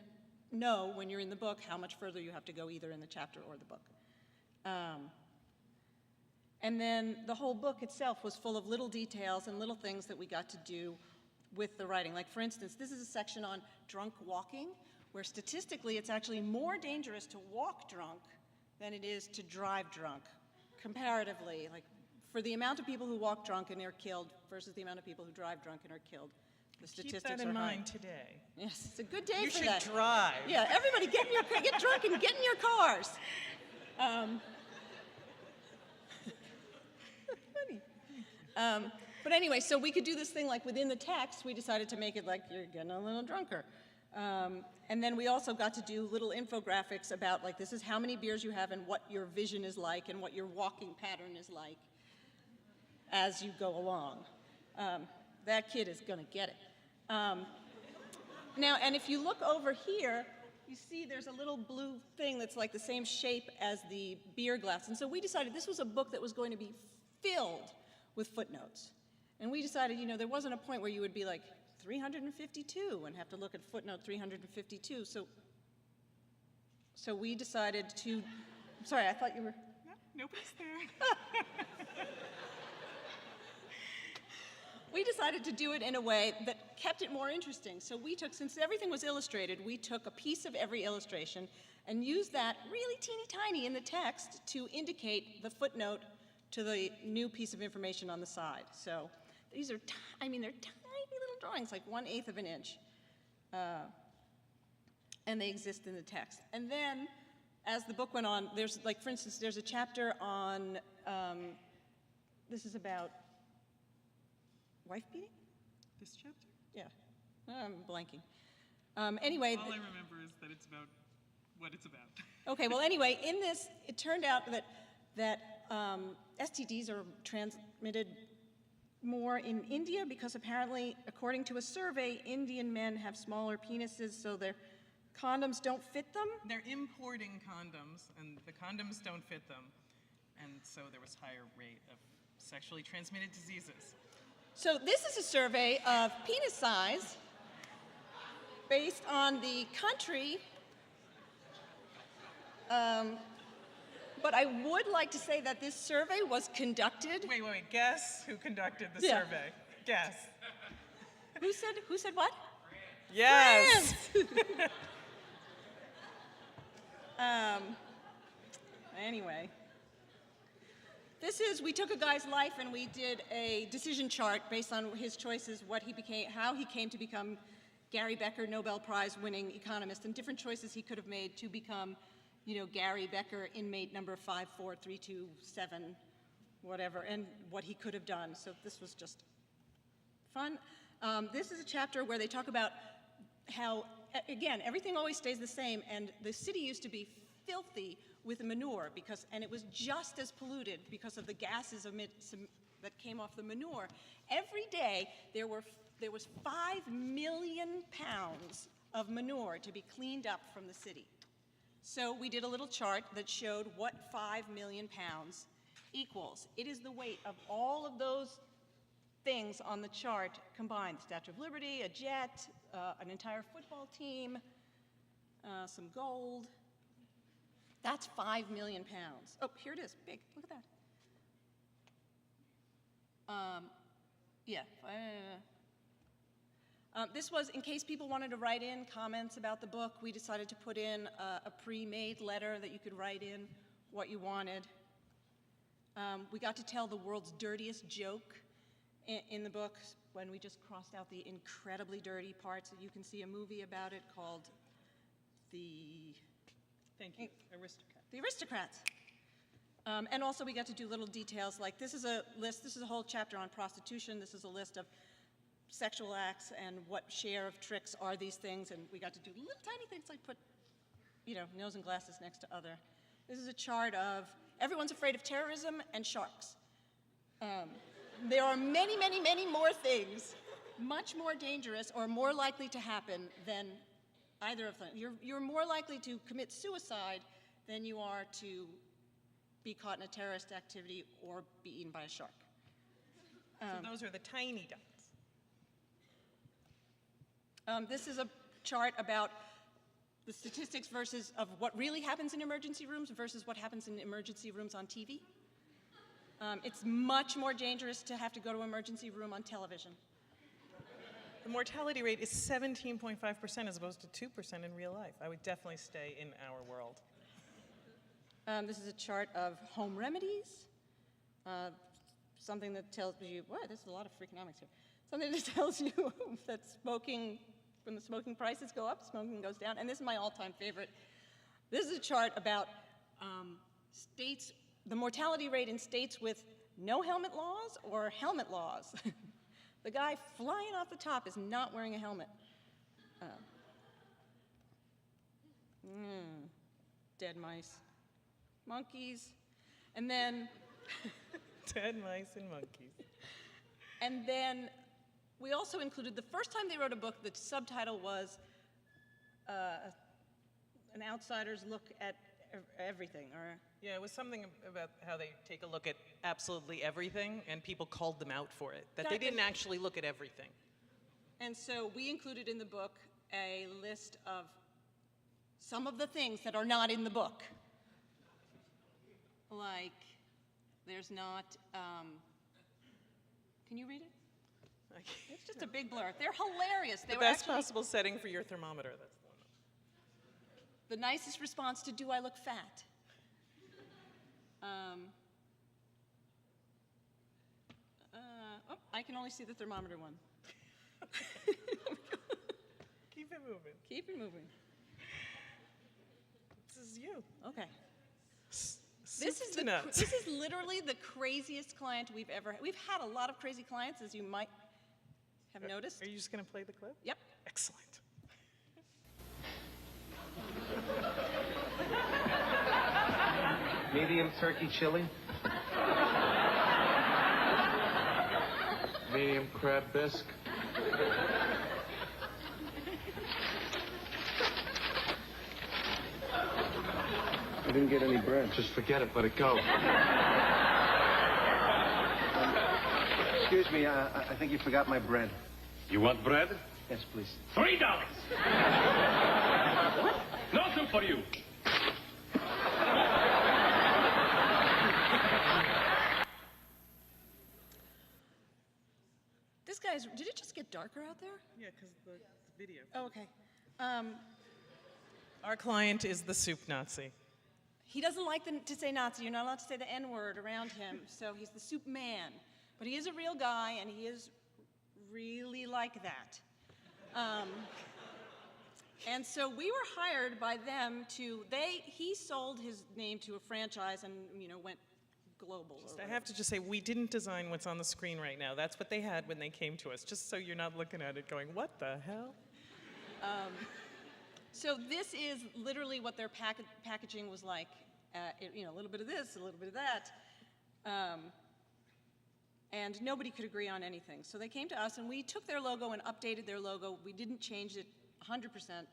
know when you're in the book how much further you have to go either in the chapter or the book. And then the whole book itself was full of little details and little things that we got to do with the writing. Like, for instance, this is a section on drunk walking, where statistically it's actually more dangerous to walk drunk than it is to drive drunk, comparatively. Like, for the amount of people who walk drunk and are killed versus the amount of people who drive drunk and are killed, the statistics Keep that are in high. mind today. Yes, it's a good day You for should that. drive. Yeah, everybody get drunk and get in your cars. Funny. But anyway, so we could do this thing like within the text, we decided to make it like you're getting a little drunker. And then we also got to do little infographics about like this is how many beers you have and what your vision is like and what your walking pattern is like as you go along. That kid is gonna get it. Now, and if you look over here, you see there's a little blue thing that's like the same shape as the beer glass. And so we decided this was a book that was going to be filled with footnotes. And we decided, you know, there wasn't a point where you would be like 352 and have to look at footnote 352. So we decided to, sorry, I thought you were. No, nobody's there. We decided to do it in a way that kept it more interesting. So we took, since everything was illustrated, we took a piece of every illustration and used that really teeny tiny in the text to indicate the footnote to the new piece of information on the side. So these are, they're tiny little drawings, like 1/8 of an inch. And they exist in the text. And then, as the book went on, there's, like, for instance, there's a chapter on, this is about wife beating? This chapter? Yeah, I'm blanking. Anyway. All I remember is that it's about what it's about. Okay, well, anyway, in this, it turned out that STDs are transmitted more in India because apparently, according to a survey, Indian men have smaller penises, so their condoms don't fit them. They're importing condoms, and the condoms don't fit them, and so there was higher rate of sexually transmitted diseases. So this is a survey of penis size based on the country. But I would like to say that this survey was conducted. Wait, guess who conducted the Yeah. survey? Guess. Who said what? Yes! Anyway. We took a guy's life and we did a decision chart based on his choices, what he became, how he came to become Gary Becker, Nobel Prize winning economist, and different choices he could have made to become, you know, Gary Becker, inmate number 54327, whatever, and what he could have done. So this was just fun. This is a chapter where they talk about how, again, everything always stays the same, and the city used to be filthy with manure and it was just as polluted because of the gases that came off the manure. Every day there was 5 million pounds of manure to be cleaned up from the city. So we did a little chart that showed what 5 million pounds equals. It is the weight of all of those things on the chart combined: the Statue of Liberty, a jet, an entire football team, some gold. That's 5 million pounds. Oh, here it is, big, look at that. This was, in case people wanted to write in comments about the book, we decided to put in a pre-made letter that you could write in what you wanted. We got to tell the world's dirtiest joke in the book when we just crossed out the incredibly dirty parts. You can see a movie about it called Thank you. Aristocrat. The Aristocrats. And also we got to do little details like this is a list, this is a whole chapter on prostitution. This is a list of sexual acts and what share of tricks are these things. And we got to do little tiny things like put, you know, nose and glasses next to other. This is a chart of everyone's afraid of terrorism and sharks. There are many, many, many more things much more dangerous or more likely to happen than either of them. You're more likely to commit suicide than you are to be caught in a terrorist activity or be eaten by a shark. So those are the tiny dots. This is a chart about the statistics of what really happens in emergency rooms versus what happens in emergency rooms on TV. It's much more dangerous to have to go to an emergency room on television. The mortality rate is 17.5% as opposed to 2% in real life. I would definitely stay in our world. This is a chart of home remedies. Something that tells you, what, there's a lot of freakonomics here. Something that tells you that smoking, when the smoking prices go up, smoking goes down. And this is my all-time favorite. This is a chart about states, the mortality rate in states with no helmet laws or helmet laws. The guy flying off the top is not wearing a helmet. Dead mice, monkeys, and then Dead mice and monkeys. And then we also included, the first time they wrote a book, the subtitle was An Outsider's Look at Everything, or... Yeah, it was something about how they take a look at absolutely everything, and people called them out for it, that they didn't actually look at everything. And so we included in the book a list of some of the things that are not in the book. Like, there's not, can you read it? It's just a big blur. They're hilarious. They The were best actually possible setting for your thermometer, that's the one. the nicest response to, do I look fat? Oh, I can only see the thermometer one. Keep it moving. Keep it moving. This is you. Okay. Soup to nuts. This is literally the craziest client we've ever had. We've had a lot of crazy clients, as you might have noticed. Are you just going to play the clip? Yep. Excellent. Medium turkey chili. Medium crab bisque. I didn't get any bread. Just forget it, let it go. Excuse me, I think you forgot my bread. You want bread? Yes, please. $3. Nothing for you. This guy's, did it just get darker out there? Yeah, because the video. Oh, okay. Our client is the soup Nazi. He doesn't like to say Nazi. You're not allowed to say the N-word around him, so he's the soup man. But he is a real guy, and he is really like that. And so we were hired by them to, he sold his name to a franchise and, went global. I have to just say, we didn't design what's on the screen right now. That's what they had when they came to us, just so you're not looking at it going, what the hell? So this is literally what their packaging was like. A little bit of this, a little bit of that. And nobody could agree on anything. So they came to us, and we took their logo and updated their logo. We didn't change it 100%.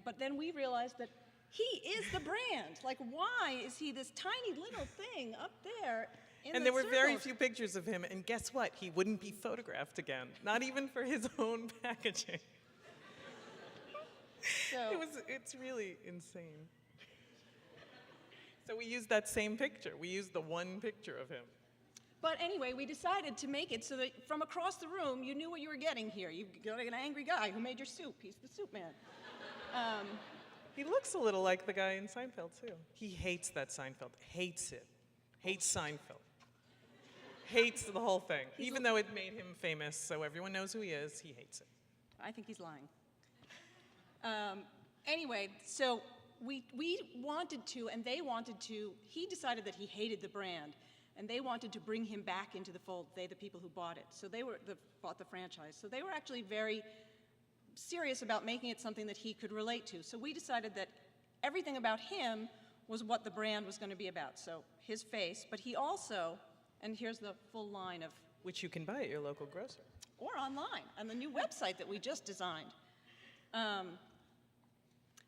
But then we realized that he is the brand. Like, why is he this tiny little thing up there in And the there were very circles? few pictures of him, and guess what? He wouldn't be photographed again, not even for his own packaging. So, It's really insane. So we used that same picture. We used the one picture of him. but anyway, we decided to make it so that from across the room, you knew what you were getting here. You got an angry guy who made your soup. He's the soup man. He looks a little like the guy in Seinfeld, too. He hates that Seinfeld. Hates it. Hates Seinfeld. Hates the whole thing. Even though it made him famous, so everyone knows who he is, he hates it. I think he's lying. Anyway, so we wanted to, and they wanted to, he decided that he hated the brand, and they wanted to bring him back into the fold, the people who bought it. So they bought the franchise. So they were actually very serious about making it something that he could relate to. So we decided that everything about him was what the brand was going to be about. So his face, but he also, and here's the full line of, Which you can buy at your local grocer. or online, on the new website that we just designed.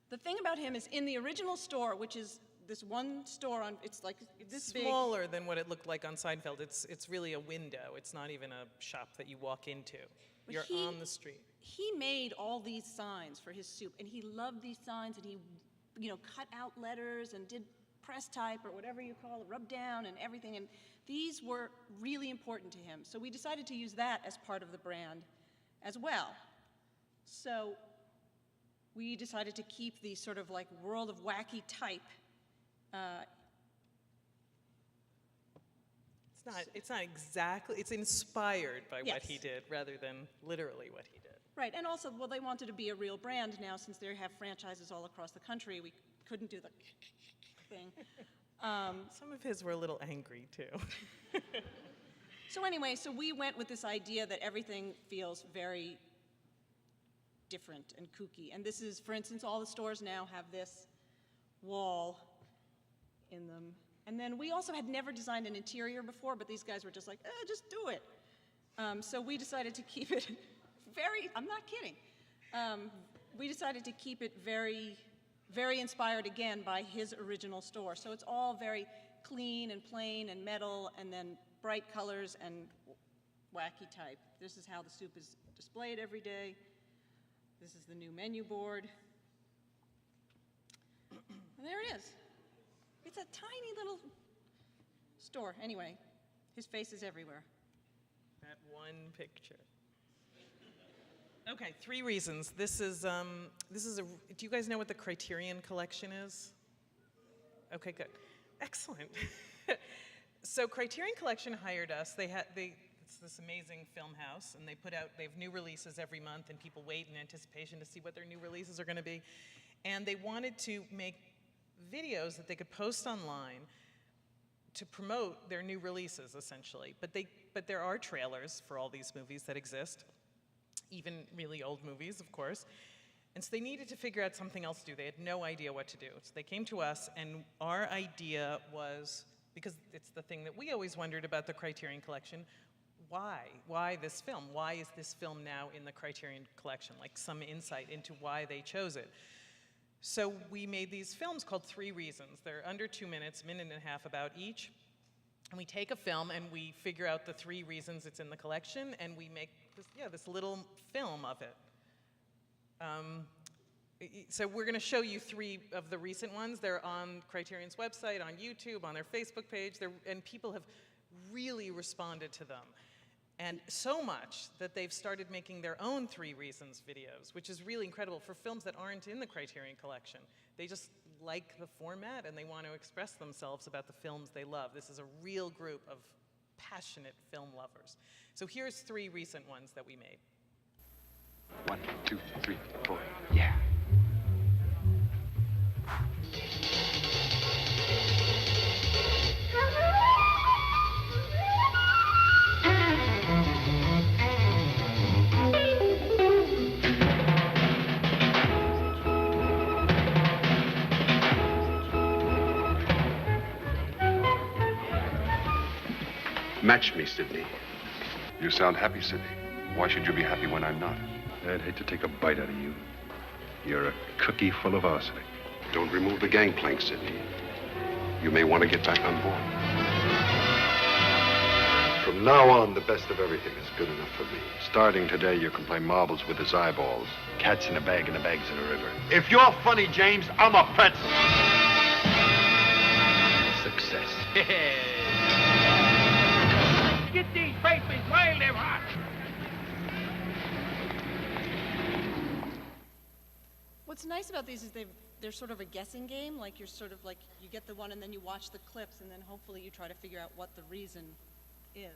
The thing about him is in the original store, which is this one store on, it's like this big. Smaller than what it looked like on Seinfeld. It's really a window. It's not even a shop that you walk into. But You're he- on the street. He made all these signs for his soup, and he loved these signs, and he, cut out letters and did press type or whatever you call it, rub down and everything. And these were really important to him. So we decided to use that as part of the brand as well. So we decided to keep the sort of like world of wacky type. It's not exactly, it's inspired by what Yes. he did rather than literally what he did. Right, and also, well, they wanted to be a real brand now since they have franchises all across the country. We couldn't do the thing. Some of his were a little angry too. So anyway, so we went with this idea that everything feels very different and kooky. And this is, for instance, all the stores now have this wall in them. And then we also had never designed an interior before, but these guys were just like, just do it. So we decided to keep it very, I'm not kidding. We decided to keep it very, very inspired again by his original store. So it's all very clean and plain and metal and then bright colors and wacky type. This is how the soup is displayed every day. This is the new menu board. And there it is. It's a tiny little store. Anyway, his face is everywhere. That one picture. Okay, 3 reasons. This is a, do you guys know what the Criterion Collection is? Okay, good. Excellent. So Criterion Collection hired us. It's this amazing film house, and they have new releases every month, and people wait in anticipation to see what their new releases are going to be. And they wanted to make videos that they could post online to promote their new releases, essentially. But there are trailers for all these movies that exist, even really old movies, of course. And so they needed to figure out something else to do. They had no idea what to do. So they came to us, and our idea was, because it's the thing that we always wondered about the Criterion Collection, why? Why this film? Why is this film now in the Criterion Collection? Like some insight into why they chose it. So we made these films called 3 Reasons. They're under 2 minutes, a minute and a half about each. And we take a film and we figure out the 3 reasons it's in the collection, and we make this little film of it. So we're going to show you 3 of the recent ones. They're on Criterion's website, on YouTube, on their Facebook page, and people have really responded to them. And so much that they've started making their own 3 Reasons videos, which is really incredible for films that aren't in the Criterion Collection. They just like the format and they want to express themselves about the films they love. This is a real group of passionate film lovers. So here's 3 recent ones that we made. 1, 2, 3, 4. Yeah. Match me, Sidney. You sound happy, Sidney. Why should you be happy when I'm not? I'd hate to take a bite out of you. You're a cookie full of arsenic. Don't remove the gangplank, Sidney. You may want to get back on board. From now on, the best of everything is good enough for me. Starting today, you can play marbles with his eyeballs. Cats in a bag and the bag's in a river. If you're funny, James, I'm a pretzel. Success. Get these papers while they're hot. What's nice about these is they're sort of a guessing game. Like you're sort of like, you get the one and then you watch the clips and then hopefully you try to figure out what the reason is.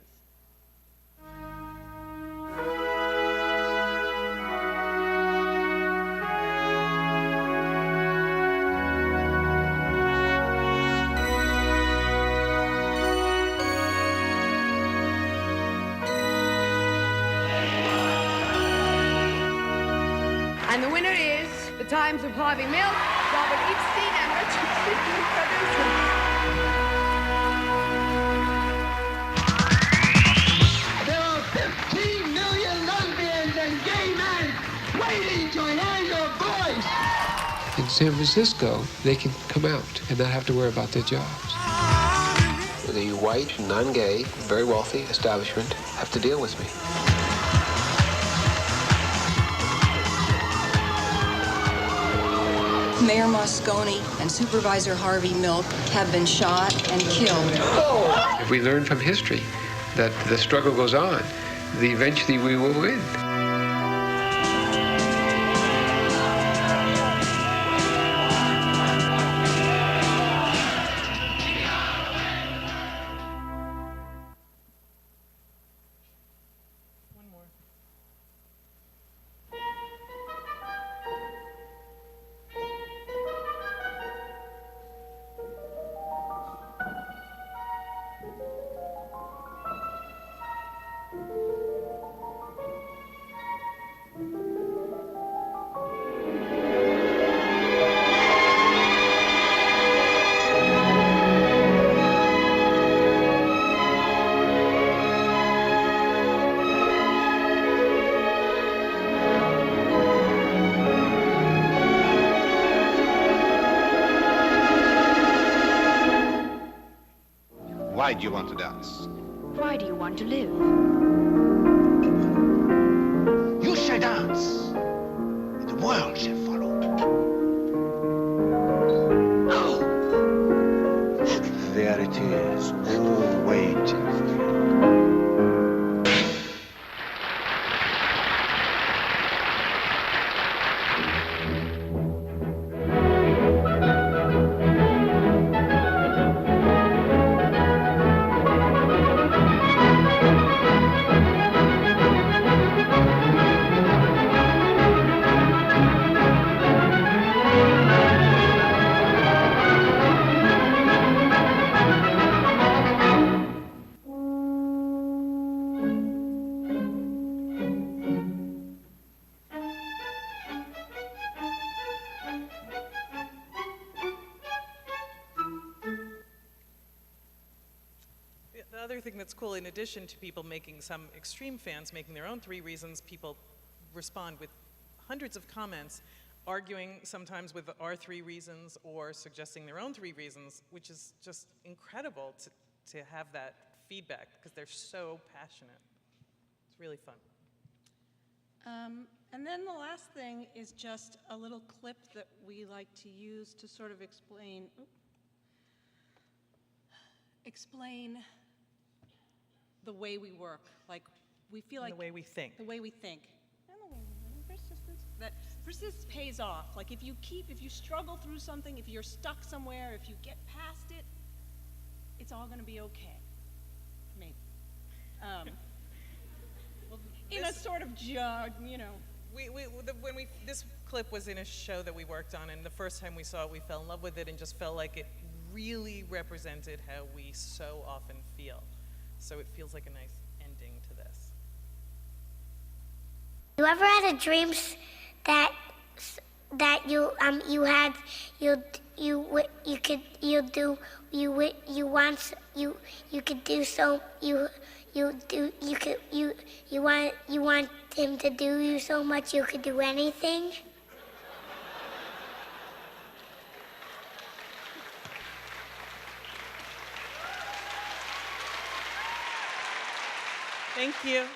And the winner is The Times of Harvey Milk, Robert Epstein, and Richard Sidney producers. There are 15 million lesbians and gay men waiting to hear your voice. In San Francisco, they can come out and not have to worry about their jobs. The white, non-gay, very wealthy establishment have to deal with me. Mayor Moscone and Supervisor Harvey Milk have been shot and killed. If we learn from history that the struggle goes on, eventually we will win. Why do you want to dance? Why do you want to live? You shall dance, and the world shall follow. There it is, all waiting for you. The other thing that's cool, in addition to people making, some extreme fans making their own 3 reasons, people respond with hundreds of comments, arguing sometimes with our 3 reasons or suggesting their own 3 reasons, which is just incredible to have that feedback because they're so passionate. It's really fun. And then the last thing is just a little clip that we like to use to sort of explain the way we work. Like, we feel like the way we think. The way we think. And the way that persistence pays off. Like, if you struggle through something, if you're stuck somewhere, if you get past it, it's all going to be okay. Maybe. In a sort of jog, you know. This clip was in a show that we worked on, and the first time we saw it, we fell in love with it and just felt like it really represented how we so often feel. So it feels like a nice ending to this. You ever had a dreams that you want him to do you so much you could do anything? Thank you.